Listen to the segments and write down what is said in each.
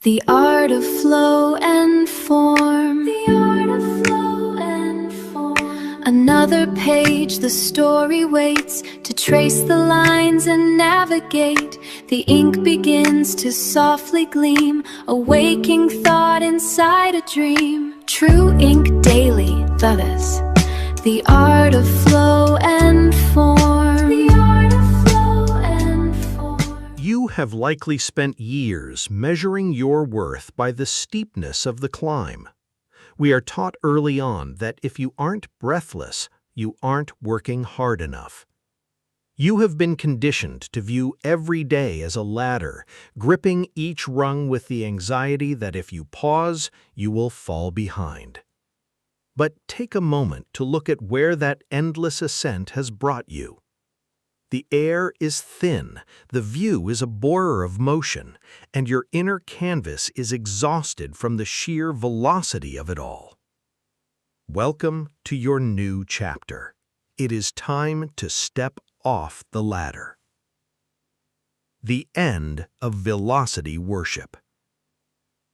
The art of flow and form. The art of flow and form. Another page, the story waits to trace the lines and navigate. The ink begins to softly gleam, a waking thought inside a dream. True ink daily, that is. The art of flow and form. The art of flow and form. You have likely spent years measuring your worth by the steepness of the climb. We are taught early on that if you aren't breathless, you aren't working hard enough. You have been conditioned to view every day as a ladder, gripping each rung with the anxiety that if you pause, you will fall behind. But take a moment to look at where that endless ascent has brought you. The air is thin, the view is a blur of motion, and your inner canvas is exhausted from the sheer velocity of it all. Welcome to your new chapter. It is time to step off the ladder. The end of velocity worship.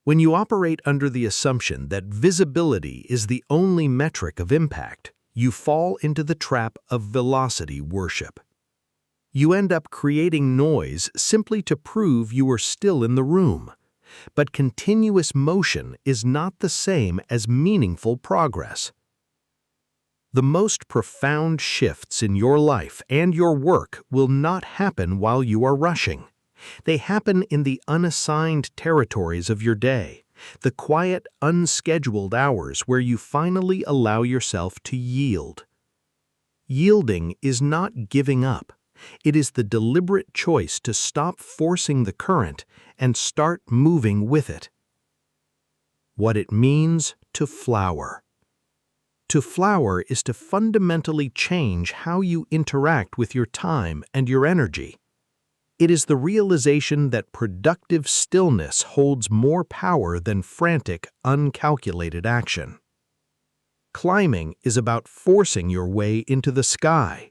When you operate under the assumption that visibility is the only metric of impact, you fall into the trap of velocity worship. You end up creating noise simply to prove you are still in the room. But continuous motion is not the same as meaningful progress. The most profound shifts in your life and your work will not happen while you are rushing. They happen in the unassigned territories of your day, the quiet, unscheduled hours where you finally allow yourself to yield. Yielding is not giving up. It is the deliberate choice to stop forcing the current and start moving with it. What it means to flower. To flower is to fundamentally change how you interact with your time and your energy. It is the realization that productive stillness holds more power than frantic, uncalculated action. Climbing is about forcing your way into the sky.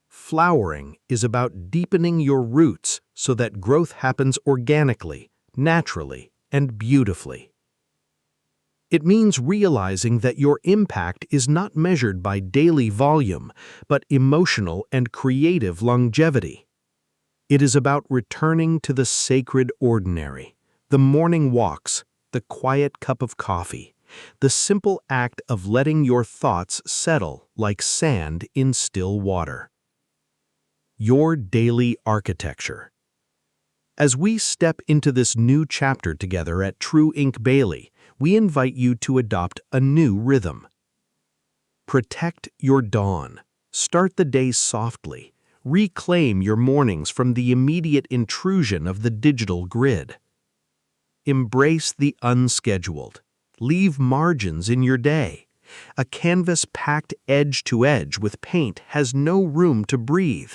Flowering is about deepening your roots so that growth happens organically, naturally, and beautifully. It means realizing that your impact is not measured by daily volume, but emotional and creative longevity. It is about returning to the sacred ordinary, the morning walks, the quiet cup of coffee, the simple act of letting your thoughts settle like sand in still water. Your daily architecture. As we step into this new chapter together at True Ink Bailey, we invite you to adopt a new rhythm. Protect your dawn. Start the day softly. Reclaim your mornings from the immediate intrusion of the digital grid. Embrace the unscheduled. Leave margins in your day. A canvas packed edge to edge with paint has no room to breathe.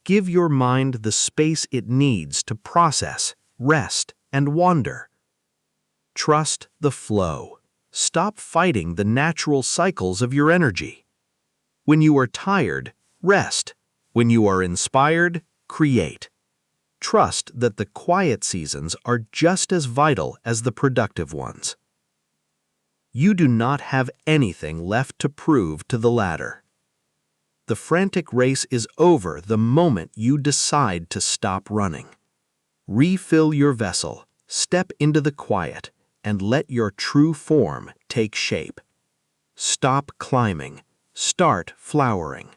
Give your mind the space it needs to process, rest, and wander. Trust the flow. Stop fighting the natural cycles of your energy. When you are tired, rest. When you are inspired, create. Trust that the quiet seasons are just as vital as the productive ones. You do not have anything left to prove to the ladder. The frantic race is over the moment you decide to stop running. Refill your vessel, step into the quiet, and let your true form take shape. Stop climbing, start flowering.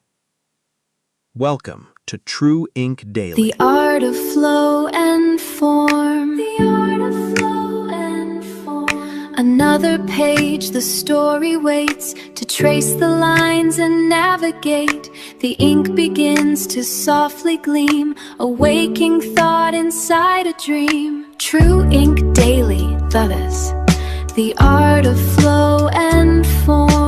Welcome to True Ink Daily. The art of flow and form. The art of flow and form. Another page, the story waits to trace the lines and navigate. The ink begins to softly gleam, a waking thought inside a dream. True Ink Daily, that is. The art of flow and form.